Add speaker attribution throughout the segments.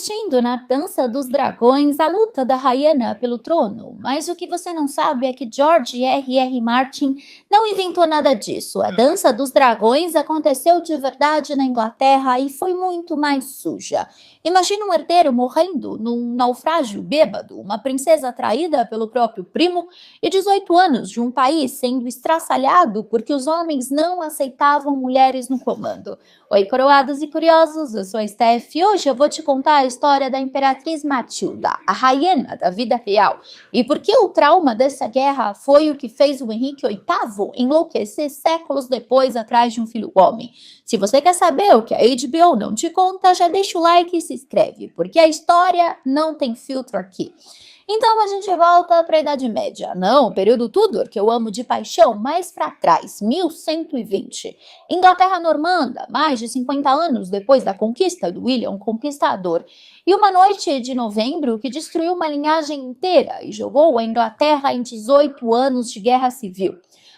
Speaker 1: assistindo na Dança dos Dragões a luta da Rainha pelo trono, mas o que você não sabe é que George R. Martin não inventou nada disso. A Dança dos Dragões aconteceu de verdade na Inglaterra e foi muito mais suja. Imagina um herdeiro morrendo num naufrágio bêbado, uma princesa traída pelo próprio primo e 18 anos de um país sendo estraçalhado porque os homens não aceitavam mulheres no comando. Oi, coroados e curiosos, eu sou a Steph e hoje eu vou te contar a história da Imperatriz Matilda, a rainha da vida real, e por que o trauma dessa guerra foi o que fez o Henrique VIII enlouquecer séculos depois atrás de um filho homem. Se você quer saber o que a HBO não te conta, já deixa o like e se inscreve, porque a história não tem filtro aqui. Então a gente volta para a Idade Média, não o período Tudor, que eu amo de paixão, mas para trás, 1120. Inglaterra normanda, mais de 50 anos depois da conquista do William Conquistador. E uma noite de novembro que destruiu uma linhagem inteira e jogou a Inglaterra em 18 anos de guerra civil.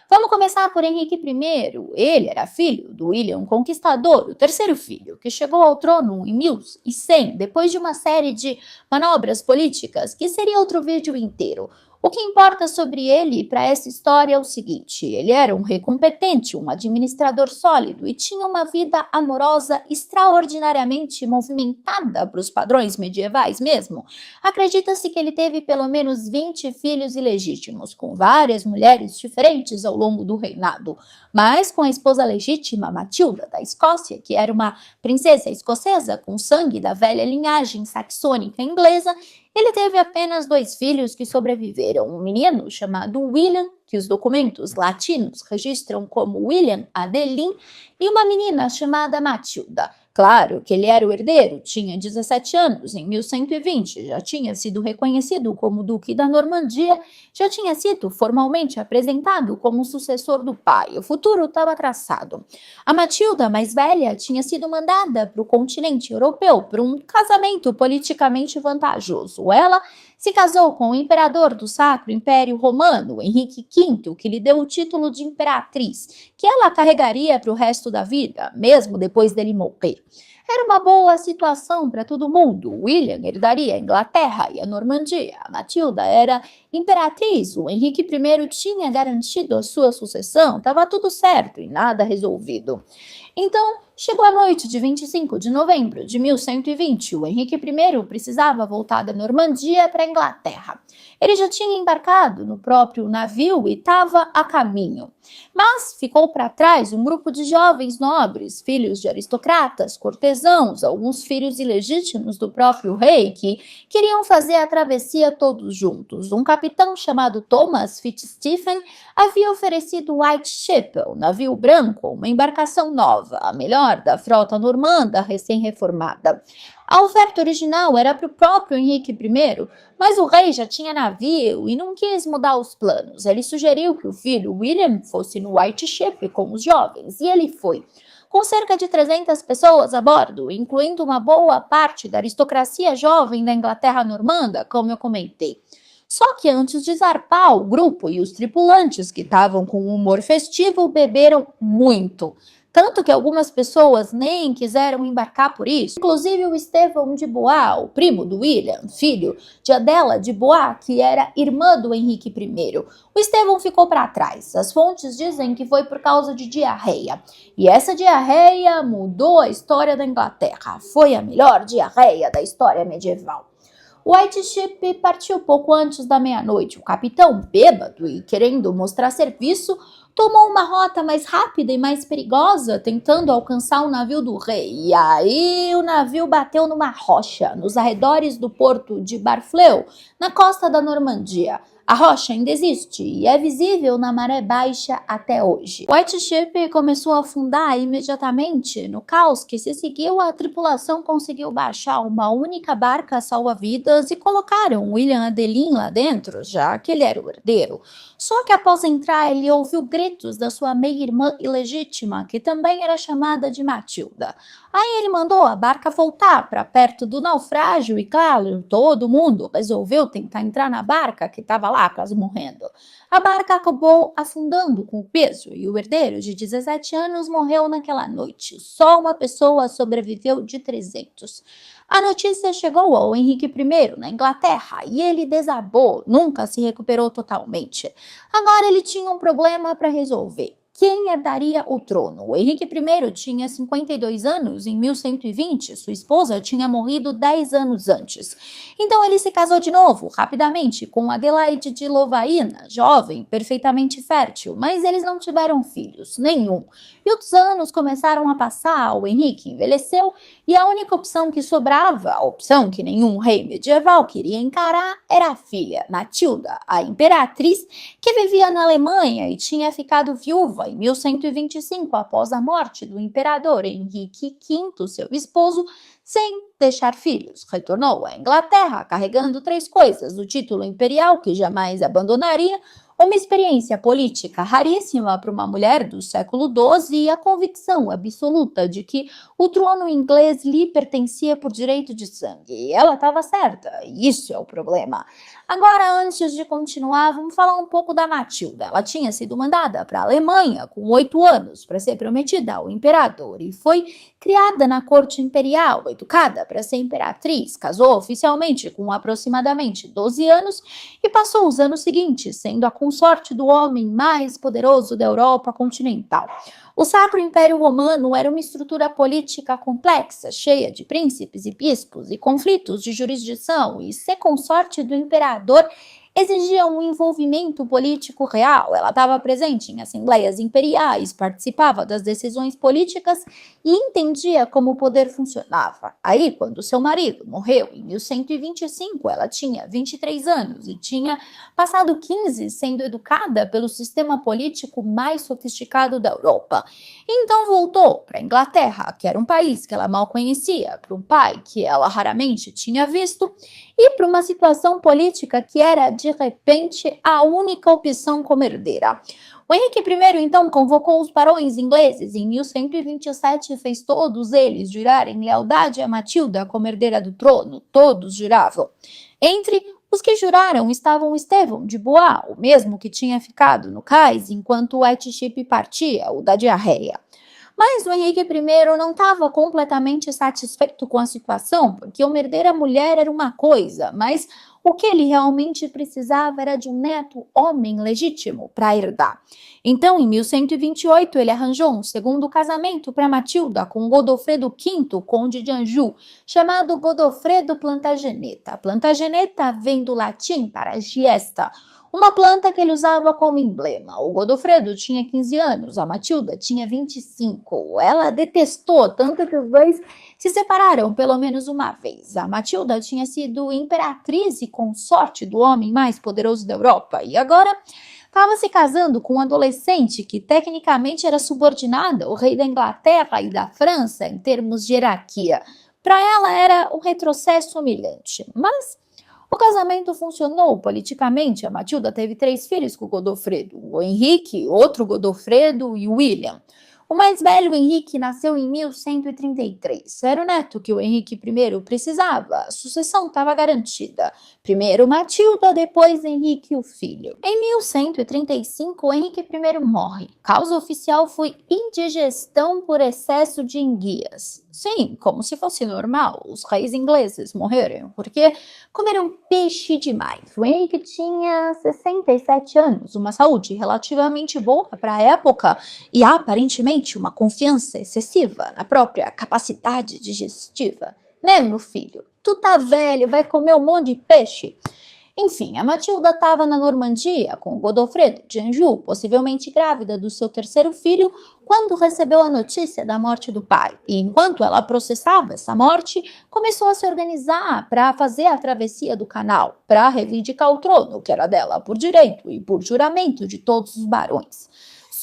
Speaker 1: Vamos começar por Henrique I. Ele era filho do William Conquistador, o terceiro filho, que chegou ao trono em 1100, depois de uma série de manobras políticas, que seria outro vídeo inteiro. O que importa sobre ele para essa história é o seguinte: ele era um rei competente, um administrador sólido e tinha uma vida amorosa extraordinariamente movimentada para os padrões medievais mesmo. Acredita-se que ele teve pelo menos 20 filhos ilegítimos, com várias mulheres diferentes ao longo do reinado. Mas com a esposa legítima Matilda da Escócia, que era uma princesa escocesa com sangue da velha linhagem saxônica inglesa, ele teve apenas 2 filhos que sobreviveram, um menino chamado William, que os documentos latinos registram como William Adelin, e uma menina chamada Matilda. Claro que ele era o herdeiro, tinha 17 anos em 1120, já tinha sido reconhecido como Duque da Normandia, já tinha sido formalmente apresentado como sucessor do pai, o futuro estava traçado. A Matilda, mais velha, tinha sido mandada para o continente europeu por um casamento politicamente vantajoso. Ela se casou com o imperador do Sacro Império Romano, Henrique V, que lhe deu o título de imperatriz, que ela carregaria para o resto da vida, mesmo depois dele morrer. Era uma boa situação para todo mundo. William herdaria a Inglaterra e a Normandia. A Matilda era imperatriz. O Henrique I tinha garantido a sua sucessão. Estava tudo certo e nada resolvido. Então, chegou a noite de 25 de novembro de 1120. O Henrique I precisava voltar da Normandia para a Inglaterra. Ele já tinha embarcado no próprio navio e estava a caminho. Mas ficou para trás um grupo de jovens nobres, filhos de aristocratas, cortesãos, alguns filhos ilegítimos do próprio rei, que queriam fazer a travessia todos juntos. Um capitão chamado Thomas Fitzstephen havia oferecido White Ship, um navio branco, uma embarcação nova, a melhor da frota normanda recém-reformada. A oferta original era para o próprio Henrique I, mas o rei já tinha navio e não quis mudar os planos. Ele sugeriu que o filho William fosse no White Ship com os jovens, e ele foi. Com cerca de 300 pessoas a bordo, incluindo uma boa parte da aristocracia jovem da Inglaterra normanda, como eu comentei. Só que antes de zarpar, o grupo e os tripulantes, que estavam com um humor festivo, beberam muito. Tanto que algumas pessoas nem quiseram embarcar por isso. Inclusive o Estevão de Blois, o primo do William, filho de Adela de Blois, que era irmã do Henrique I. O Estevão ficou para trás. As fontes dizem que foi por causa de diarreia. E essa diarreia mudou a história da Inglaterra. Foi a melhor diarreia da história medieval. O White Ship partiu pouco antes da meia-noite. O capitão, bêbado e querendo mostrar serviço, tomou uma rota mais rápida e mais perigosa, tentando alcançar o navio do rei. E aí o navio bateu numa rocha, nos arredores do porto de Barfleur, na costa da Normandia. A rocha ainda existe e é visível na maré baixa até hoje. O White Ship começou a afundar imediatamente. No caos que se seguiu, a tripulação conseguiu baixar uma única barca salva-vidas e colocaram William Adelin lá dentro, já que ele era o herdeiro. Só que após entrar, ele ouviu gritos da sua meia-irmã ilegítima, que também era chamada de Matilda. Aí ele mandou a barca voltar para perto do naufrágio e, claro, todo mundo resolveu tentar entrar na barca que estava lá quase morrendo. A barca acabou afundando com o peso e o herdeiro de 17 anos morreu naquela noite. Só uma pessoa sobreviveu de 300. A notícia chegou ao Henrique I, na Inglaterra, e ele desabou, nunca se recuperou totalmente. Agora ele tinha um problema para resolver. Quem herdaria o trono? O Henrique I tinha 52 anos em 1120, sua esposa tinha morrido 10 anos antes. Então ele se casou de novo, rapidamente, com Adelaide de Lovaina, jovem, perfeitamente fértil, mas eles não tiveram filhos, nenhum. E os anos começaram a passar, o Henrique envelheceu e a única opção que sobrava, a opção que nenhum rei medieval queria encarar, era a filha, Matilda, a imperatriz, que vivia na Alemanha e tinha ficado viúva em 1125, após a morte do imperador Henrique V, seu esposo, sem deixar filhos. Retornou à Inglaterra carregando 3 coisas: o título imperial, que jamais abandonaria, uma experiência política raríssima para uma mulher do século XII e a convicção absoluta de que o trono inglês lhe pertencia por direito de sangue. E ela estava certa, e isso é o problema. Agora, antes de continuar, vamos falar um pouco da Matilda. Ela tinha sido mandada para a Alemanha com 8 anos para ser prometida ao imperador e foi criada na corte imperial, educada para ser imperatriz, casou oficialmente com aproximadamente 12 anos e passou os anos seguintes sendo a consorte do homem mais poderoso da Europa continental. O Sacro Império Romano era uma estrutura política complexa, cheia de príncipes e bispos e conflitos de jurisdição, e ser consorte do imperador exigia um envolvimento político real. Ela estava presente em assembleias imperiais, participava das decisões políticas e entendia como o poder funcionava. Aí, quando seu marido morreu em 1125, ela tinha 23 anos e tinha passado 15 sendo educada pelo sistema político mais sofisticado da Europa. Então voltou para a Inglaterra, que era um país que ela mal conhecia, para um pai que ela raramente tinha visto, e para uma situação política que era, de repente, a única opção como herdeira. O Henrique I, então, convocou os barões ingleses em 1127 e fez todos eles jurarem lealdade a Matilda como herdeira do trono. Todos juravam. Entre os que juraram estavam Estevão de Blois, o mesmo que tinha ficado no cais enquanto o White Ship partia, o da diarreia. Mas o Henrique I não estava completamente satisfeito com a situação, porque uma herdeira mulher era uma coisa, mas o que ele realmente precisava era de um neto homem legítimo para herdar. Então, em 1128, ele arranjou um segundo casamento para Matilda com Godofredo V, conde de Anjou, chamado Godofredo Plantageneta. Plantageneta vem do latim para giesta, uma planta que ele usava como emblema. O Godofredo tinha 15 anos, a Matilda tinha 25. Ela detestou, tanto que os dois se separaram pelo menos uma vez. A Matilda tinha sido imperatriz e consorte do homem mais poderoso da Europa, e agora estava se casando com um adolescente que tecnicamente era subordinada ao rei da Inglaterra e da França em termos de hierarquia. Para ela era um retrocesso humilhante, mas o casamento funcionou politicamente. A Matilda teve 3 filhos com o Godofredo: o Henrique, outro Godofredo e o William. O mais velho, Henrique, nasceu em 1133. Era o neto que o Henrique I precisava. A sucessão estava garantida. Primeiro Matilda, depois Henrique, o filho. Em 1135, Henrique I morre. Causa oficial foi indigestão por excesso de enguias. Sim, como se fosse normal os reis ingleses morrerem, porque comeram peixe demais. O Henrique tinha 67 anos, uma saúde relativamente boa para a época e aparentemente uma confiança excessiva na própria capacidade digestiva. Né, meu filho? Tu tá velho, vai comer um monte de peixe. Enfim, a Matilda estava na Normandia com Godofredo de Anjou, possivelmente grávida do seu 3º filho, quando recebeu a notícia da morte do pai. E enquanto ela processava essa morte, começou a se organizar para fazer a travessia do canal, para reivindicar o trono, que era dela por direito e por juramento de todos os barões.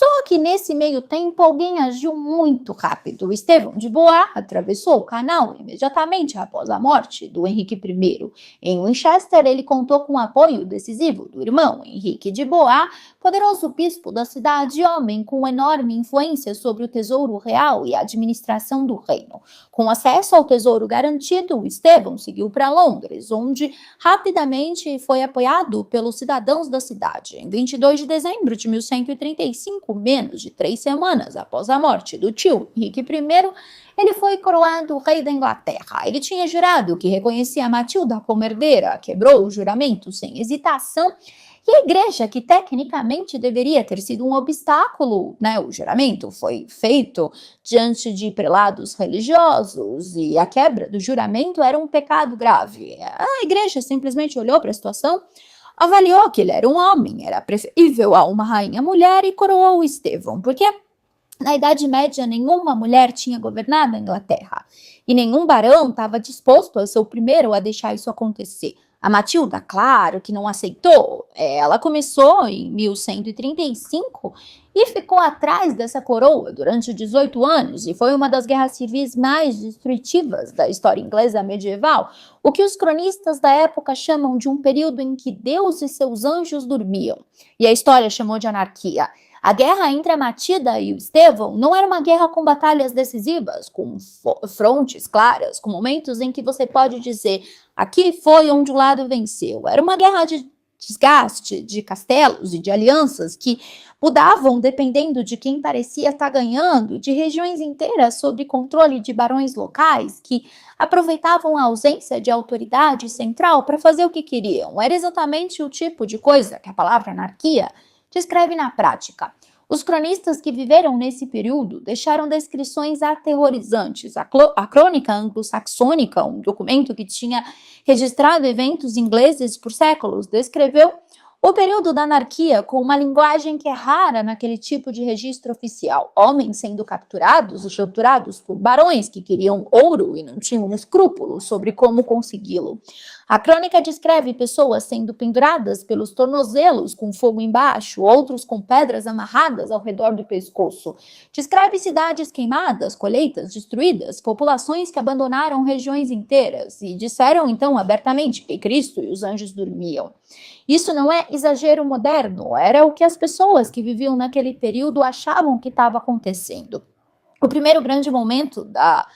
Speaker 1: Só que nesse meio tempo alguém agiu muito rápido. Estevão de Beauharnais atravessou o canal imediatamente após a morte do Henrique I. Em Winchester, ele contou com o apoio decisivo do irmão Henrique de Beauharnais, poderoso bispo da cidade, homem com enorme influência sobre o tesouro real e a administração do reino. Com acesso ao tesouro garantido, Estevão seguiu para Londres, onde rapidamente foi apoiado pelos cidadãos da cidade. Em 22 de dezembro de 1135, menos de 3 semanas após a morte do tio Henrique I, ele foi coroado rei da Inglaterra. Ele tinha jurado que reconhecia Matilda como herdeira, quebrou o juramento sem hesitação, e a igreja, que tecnicamente deveria ter sido um obstáculo, o juramento foi feito diante de prelados religiosos e a quebra do juramento era um pecado grave. A igreja simplesmente olhou para a situação, avaliou que ele era um homem, era preferível a uma rainha mulher e coroou Estevão, porque na Idade Média nenhuma mulher tinha governado a Inglaterra e nenhum barão estava disposto a ser o primeiro a deixar isso acontecer. A Matilda, claro que não aceitou. Ela começou em 1135 e ficou atrás dessa coroa durante 18 anos e foi uma das guerras civis mais destrutivas da história inglesa medieval, o que os cronistas da época chamam de um período em que Deus e seus anjos dormiam, e a história chamou de anarquia. A guerra entre a Matilda e o Estevão não era uma guerra com batalhas decisivas, com frontes claras, com momentos em que você pode dizer aqui foi onde o lado venceu. Era uma guerra de desgaste, de castelos e de alianças que mudavam dependendo de quem parecia estar ganhando, de regiões inteiras sob controle de barões locais que aproveitavam a ausência de autoridade central para fazer o que queriam. Era exatamente o tipo de coisa que a palavra anarquia descreve na prática. Os cronistas que viveram nesse período deixaram descrições aterrorizantes. A crônica anglo-saxônica, um documento que tinha registrado eventos ingleses por séculos, descreveu o período da anarquia com uma linguagem que é rara naquele tipo de registro oficial. Homens sendo capturados e torturados por barões que queriam ouro e não tinham escrúpulos sobre como consegui-lo. A crônica descreve pessoas sendo penduradas pelos tornozelos com fogo embaixo, outros com pedras amarradas ao redor do pescoço. Descreve cidades queimadas, colheitas destruídas, populações que abandonaram regiões inteiras e disseram então abertamente que Cristo e os anjos dormiam. Isso não é exagero moderno, era o que as pessoas que viviam naquele período achavam que estava acontecendo. O primeiro grande momento da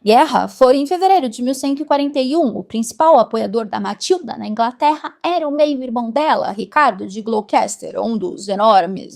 Speaker 1: guerra foi em fevereiro de 1141. O principal apoiador da Matilda na Inglaterra era o meio-irmão dela, Ricardo de Gloucester, um dos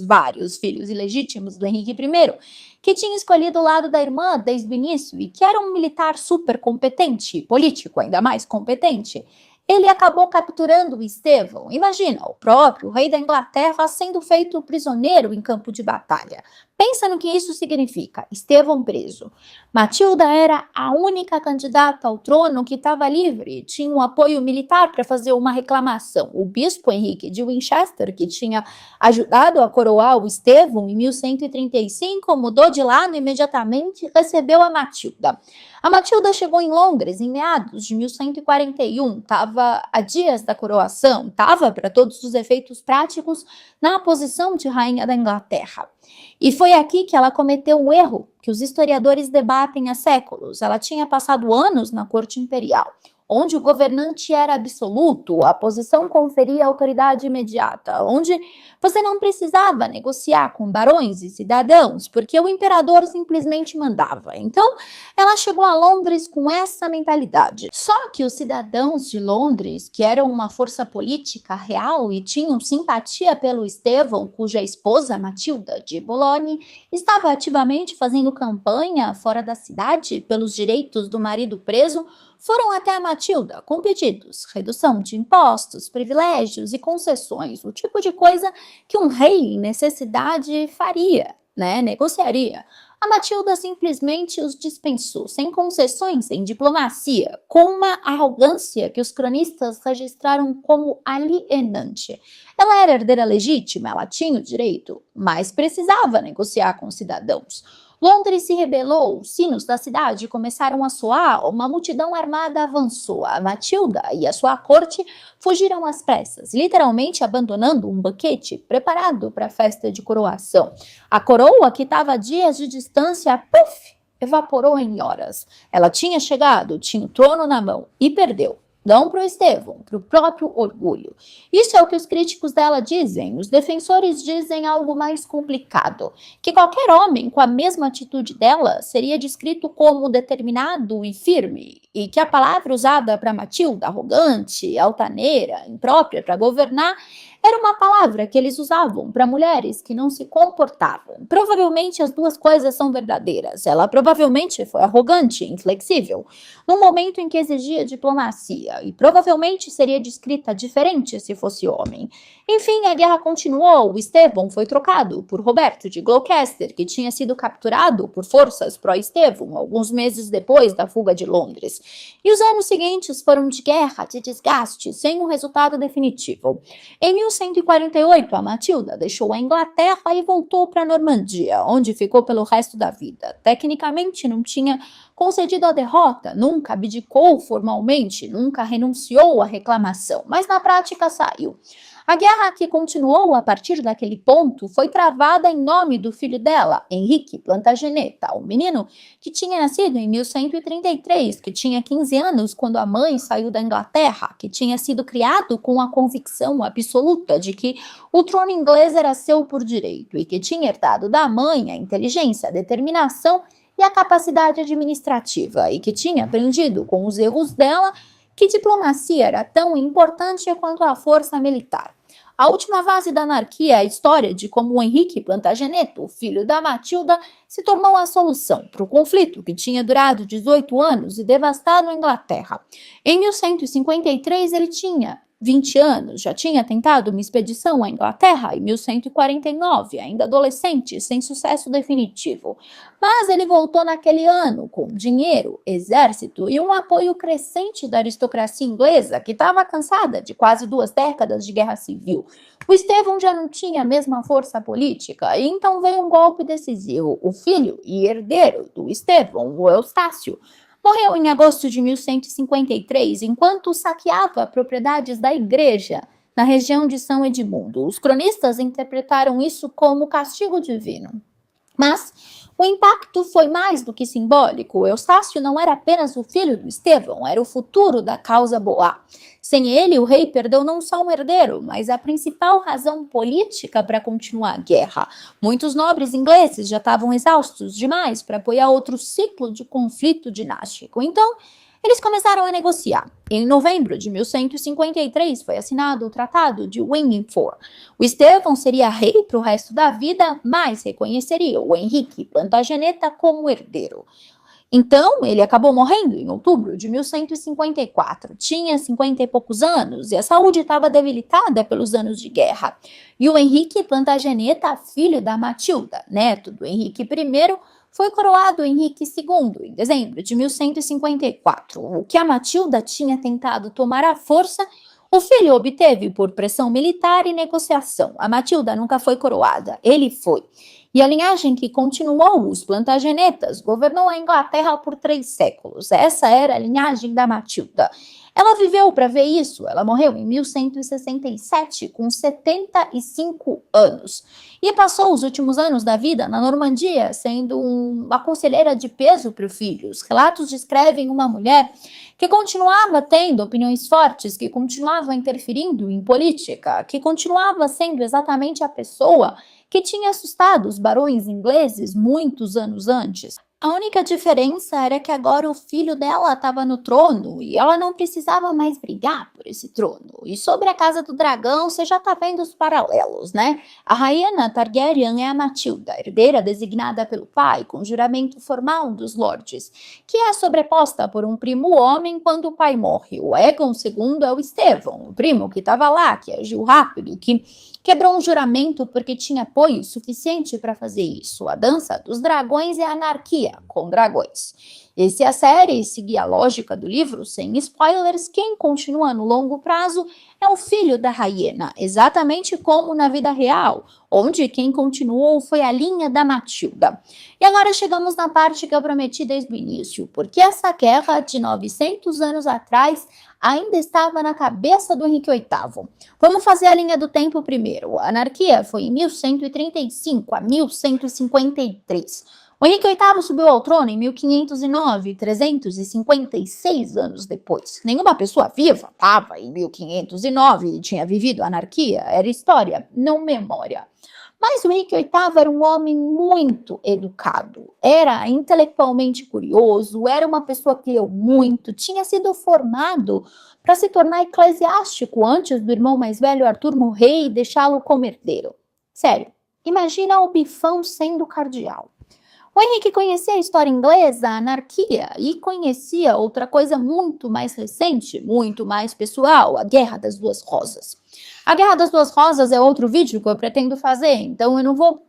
Speaker 1: vários filhos ilegítimos do Henrique I, que tinha escolhido o lado da irmã desde o início e que era um militar super competente, político ainda mais competente. Ele acabou capturando Estevão. Imagina, o próprio rei da Inglaterra sendo feito prisioneiro em campo de batalha. Pensa no que isso significa. Estevão preso. Matilda era a única candidata ao trono que estava livre. Tinha um apoio militar para fazer uma reclamação. O bispo Henrique de Winchester, que tinha ajudado a coroar o Estevão em 1135, mudou de lado imediatamente e recebeu a Matilda. A Matilda chegou em Londres em meados de 1141, estava a dias da coroação, estava, para todos os efeitos práticos, na posição de rainha da Inglaterra. E foi aqui que ela cometeu um erro que os historiadores debatem há séculos. Ela tinha passado anos na corte imperial, onde o governante era absoluto, a posição conferia autoridade imediata, onde você não precisava negociar com barões e cidadãos, porque o imperador simplesmente mandava. Então, ela chegou a Londres com essa mentalidade. Só que os cidadãos de Londres, que eram uma força política real e tinham simpatia pelo Estevão, cuja esposa, Matilda de Boulogne, estava ativamente fazendo campanha fora da cidade pelos direitos do marido preso, foram até a Matilda com pedidos, redução de impostos, privilégios e concessões, o tipo de coisa que um rei em necessidade faria, negociaria. A Matilda simplesmente os dispensou, sem concessões, sem diplomacia, com uma arrogância que os cronistas registraram como alienante. Ela era herdeira legítima, ela tinha o direito, mas precisava negociar com os cidadãos. Londres se rebelou, os sinos da cidade começaram a soar, uma multidão armada avançou. A Matilda e a sua corte fugiram às pressas, literalmente abandonando um banquete preparado para a festa de coroação. A coroa, que estava a dias de distância, puff, evaporou em horas. Ela tinha chegado, tinha o trono na mão e perdeu. Não para o Estevão, para o próprio orgulho. Isso é o que os críticos dela dizem. Os defensores dizem algo mais complicado, que qualquer homem com a mesma atitude dela seria descrito como determinado e firme, e que a palavra usada para Matilda, arrogante, altaneira, imprópria para governar, era uma palavra que eles usavam para mulheres que não se comportavam. Provavelmente as duas coisas são verdadeiras. Ela provavelmente foi arrogante, inflexível, num momento em que exigia diplomacia, e provavelmente seria descrita diferente se fosse homem. Enfim, a guerra continuou. O Estevão foi trocado por Roberto de Gloucester, que tinha sido capturado por forças pró-Estevão alguns meses depois da fuga de Londres. E os anos seguintes foram de guerra, de desgaste, sem um resultado definitivo. Em 1148, a Matilda deixou a Inglaterra e voltou para a Normandia, onde ficou pelo resto da vida. Tecnicamente, não tinha concedido a derrota, nunca abdicou formalmente, nunca renunciou à reclamação, mas na prática saiu. A guerra, que continuou a partir daquele ponto, foi travada em nome do filho dela, Henrique Plantageneta, um menino que tinha nascido em 1133, que tinha 15 anos quando a mãe saiu da Inglaterra, que tinha sido criado com a convicção absoluta de que o trono inglês era seu por direito e que tinha herdado da mãe a inteligência, a determinação e a capacidade administrativa, e que tinha aprendido com os erros dela que diplomacia era tão importante quanto a força militar. A última fase da anarquia é a história de como o Henrique Plantageneto, o filho da Matilda, se tornou a solução para o conflito que tinha durado 18 anos e devastado a Inglaterra. Em 1153 ele tinha 20 anos, já tinha tentado uma expedição à Inglaterra em 1149, ainda adolescente, sem sucesso definitivo. Mas ele voltou naquele ano com dinheiro, exército e um apoio crescente da aristocracia inglesa, que estava cansada de quase 2 décadas de guerra civil. O Estevão já não tinha a mesma força política, e então veio um golpe decisivo. O filho e herdeiro do Estevão, o Eustácio, morreu em agosto de 1153, enquanto saqueava propriedades da igreja na região de São Edmundo. Os cronistas interpretaram isso como castigo divino. Mas o impacto foi mais do que simbólico. Eustácio não era apenas o filho do Estevão, era o futuro da causa boa. Sem ele, o rei perdeu não só um herdeiro, mas a principal razão política para continuar a guerra. Muitos nobres ingleses já estavam exaustos demais para apoiar outro ciclo de conflito dinástico. Então, eles começaram a negociar. Em novembro de 1153 foi assinado o Tratado de Windingford. O Estevão seria rei para o resto da vida, mas reconheceria o Henrique Plantageneta como herdeiro. Então, ele acabou morrendo em outubro de 1154. Tinha 50 e poucos anos e a saúde estava debilitada pelos anos de guerra. E o Henrique Plantageneta, filho da Matilda, neto do Henrique I, foi coroado Henrique II em dezembro de 1154. O que a Matilda tinha tentado tomar à força, o filho obteve por pressão militar e negociação. A Matilda nunca foi coroada, ele foi. E a linhagem que continuou, os Plantagenetas, governou a Inglaterra por 3 séculos. Essa era a linhagem da Matilda. Ela viveu para ver isso. Ela morreu em 1167, com 75 anos. E passou os últimos anos da vida na Normandia, sendo uma conselheira de peso para o filho. Os relatos descrevem uma mulher que continuava tendo opiniões fortes, que continuava interferindo em política, que continuava sendo exatamente a pessoa que tinha assustado os barões ingleses muitos anos antes. A única diferença era que agora o filho dela estava no trono e ela não precisava mais brigar por esse trono. E sobre a Casa do Dragão, você já está vendo os paralelos, né? A Rhaena Targaryen é a Matilda, herdeira designada pelo pai, com juramento formal dos lordes, que é sobreposta por um primo homem quando o pai morre. O Aegon II é o Estevão, o primo que estava lá, que agiu rápido, que quebrou um juramento porque tinha apoio suficiente para fazer isso. A Dança dos Dragões é a anarquia, Anarquia com Dragões. E se a série seguir a lógica do livro, sem spoilers, quem continua no longo prazo é o filho da Rhaena, exatamente como na vida real, onde quem continuou foi a linha da Matilda. E agora chegamos na parte que eu prometi desde o início, porque essa guerra de 900 anos atrás ainda estava na cabeça do Henrique VIII. Vamos fazer a linha do tempo primeiro. A anarquia foi em 1135 a 1153. O Henrique VIII subiu ao trono em 1509, 356 anos depois. Nenhuma pessoa viva estava em 1509 e tinha vivido a anarquia. Era história, não memória. Mas o Henrique VIII era um homem muito educado, era intelectualmente curioso, era uma pessoa que leu muito, tinha sido formado para se tornar eclesiástico antes do irmão mais velho Arthur morrer e deixá-lo como herdeiro. Sério, imagina o Bifão sendo cardeal. O Henrique conhecia a história inglesa, a anarquia, e conhecia outra coisa muito mais recente, muito mais pessoal, a Guerra das Duas Rosas. A Guerra das Duas Rosas é outro vídeo que eu pretendo fazer, então eu não vou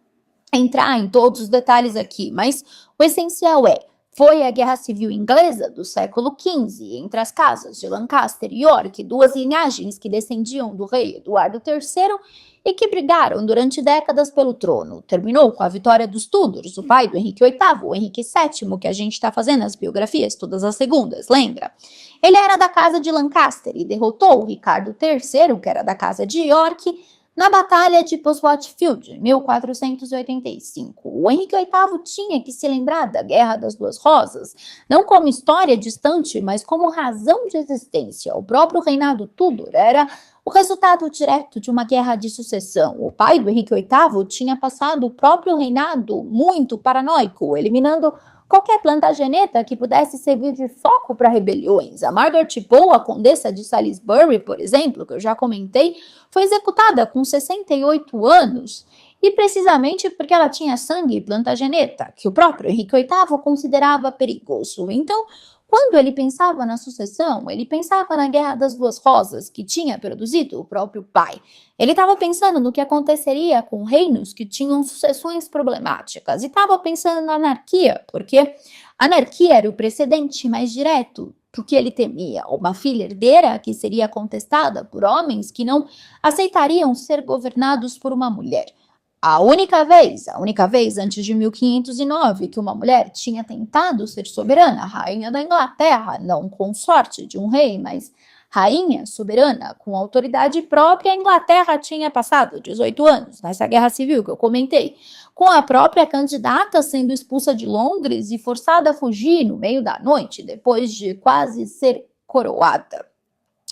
Speaker 1: entrar em todos os detalhes aqui, mas o essencial foi a Guerra Civil Inglesa do século XV, entre as casas de Lancaster e York, duas linhagens que descendiam do rei Eduardo III e que brigaram durante décadas pelo trono. Terminou com a vitória dos Tudors, o pai do Henrique VIII, o Henrique VII, que a gente está fazendo as biografias todas as segundas, lembra? Ele era da casa de Lancaster e derrotou o Ricardo III, que era da casa de York, na Batalha de Bosworth Field, em 1485. O Henrique VIII tinha que se lembrar da Guerra das Duas Rosas, não como história distante, mas como razão de existência. O próprio reinado Tudor era o resultado direto de uma guerra de sucessão. O pai do Henrique VIII tinha passado o próprio reinado muito paranoico, eliminando qualquer plantageneta que pudesse servir de foco para rebeliões. A Margaret Pole, a condessa de Salisbury, por exemplo, que eu já comentei, foi executada com 68 anos, e precisamente porque ela tinha sangue plantageneta, que o próprio Henrique VIII considerava perigoso. Então, quando ele pensava na sucessão, ele pensava na Guerra das Duas Rosas, que tinha produzido o próprio pai. Ele estava pensando no que aconteceria com reinos que tinham sucessões problemáticas, e estava pensando na anarquia, porque a anarquia era o precedente mais direto do que ele temia, uma filha herdeira que seria contestada por homens que não aceitariam ser governados por uma mulher. A única vez antes de 1509 que uma mulher tinha tentado ser soberana, rainha da Inglaterra, não consorte de um rei, mas rainha soberana com autoridade própria, a Inglaterra tinha passado 18 anos nessa guerra civil que eu comentei, com a própria candidata sendo expulsa de Londres e forçada a fugir no meio da noite, depois de quase ser coroada.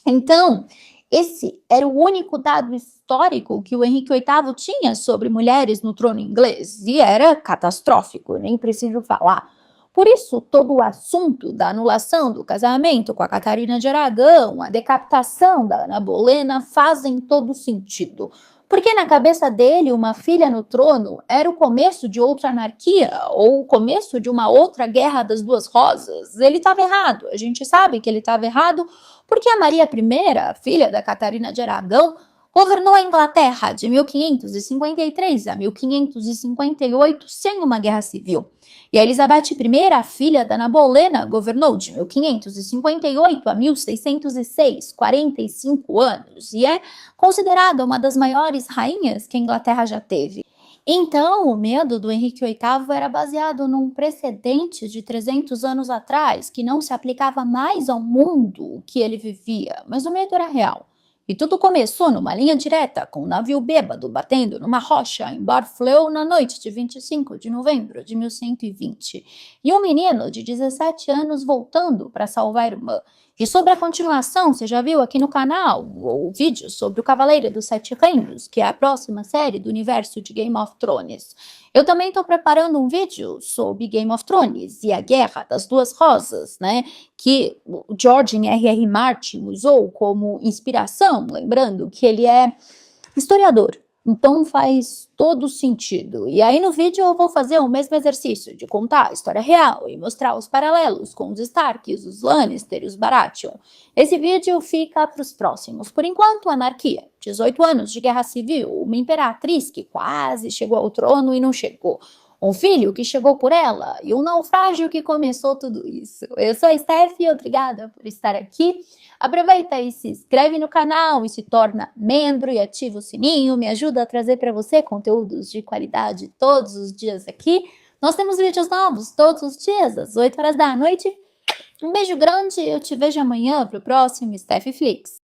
Speaker 1: Então, esse era o único dado histórico que o Henrique VIII tinha sobre mulheres no trono inglês, e era catastrófico, nem preciso falar. Por isso, todo o assunto da anulação do casamento com a Catarina de Aragão, a decapitação da Ana Bolena, fazem todo sentido. Porque na cabeça dele, uma filha no trono era o começo de outra anarquia, ou o começo de uma outra Guerra das Duas Rosas. Ele estava errado, a gente sabe que ele estava errado, porque a Maria I, filha da Catarina de Aragão, governou a Inglaterra de 1553 a 1558 sem uma guerra civil. E a Elizabeth I, a filha da Ana Bolena, governou de 1558 a 1606, 45 anos, e é considerada uma das maiores rainhas que a Inglaterra já teve. Então, o medo do Henrique VIII era baseado num precedente de 300 anos atrás, que não se aplicava mais ao mundo que ele vivia, mas o medo era real. E tudo começou numa linha direta, com um navio bêbado batendo numa rocha em Barfleur na noite de 25 de novembro de 1120, e um menino de 17 anos voltando para salvar a irmã. E sobre a continuação, você já viu aqui no canal o vídeo sobre o Cavaleiro dos Sete Reinos, que é a próxima série do universo de Game of Thrones. Eu também estou preparando um vídeo sobre Game of Thrones e a Guerra das Duas Rosas, né, que o George R.R. Martin usou como inspiração, lembrando que ele é historiador. Então faz todo sentido. E aí no vídeo eu vou fazer o mesmo exercício de contar a história real e mostrar os paralelos com os Starks, os Lannister e os Baratheon. Esse vídeo fica para os próximos. Por enquanto, anarquia. 18 anos de guerra civil, uma imperatriz que quase chegou ao trono e não chegou. um filho que chegou por ela e um naufrágio que começou tudo isso. Eu sou a Steph e obrigada por estar aqui. Aproveita e se inscreve no canal e se torna membro e ativa o sininho, me ajuda a trazer para você conteúdos de qualidade todos os dias aqui. Nós temos vídeos novos todos os dias, às 8 horas da noite. Um beijo grande e eu te vejo amanhã para o próximo Steph Flix.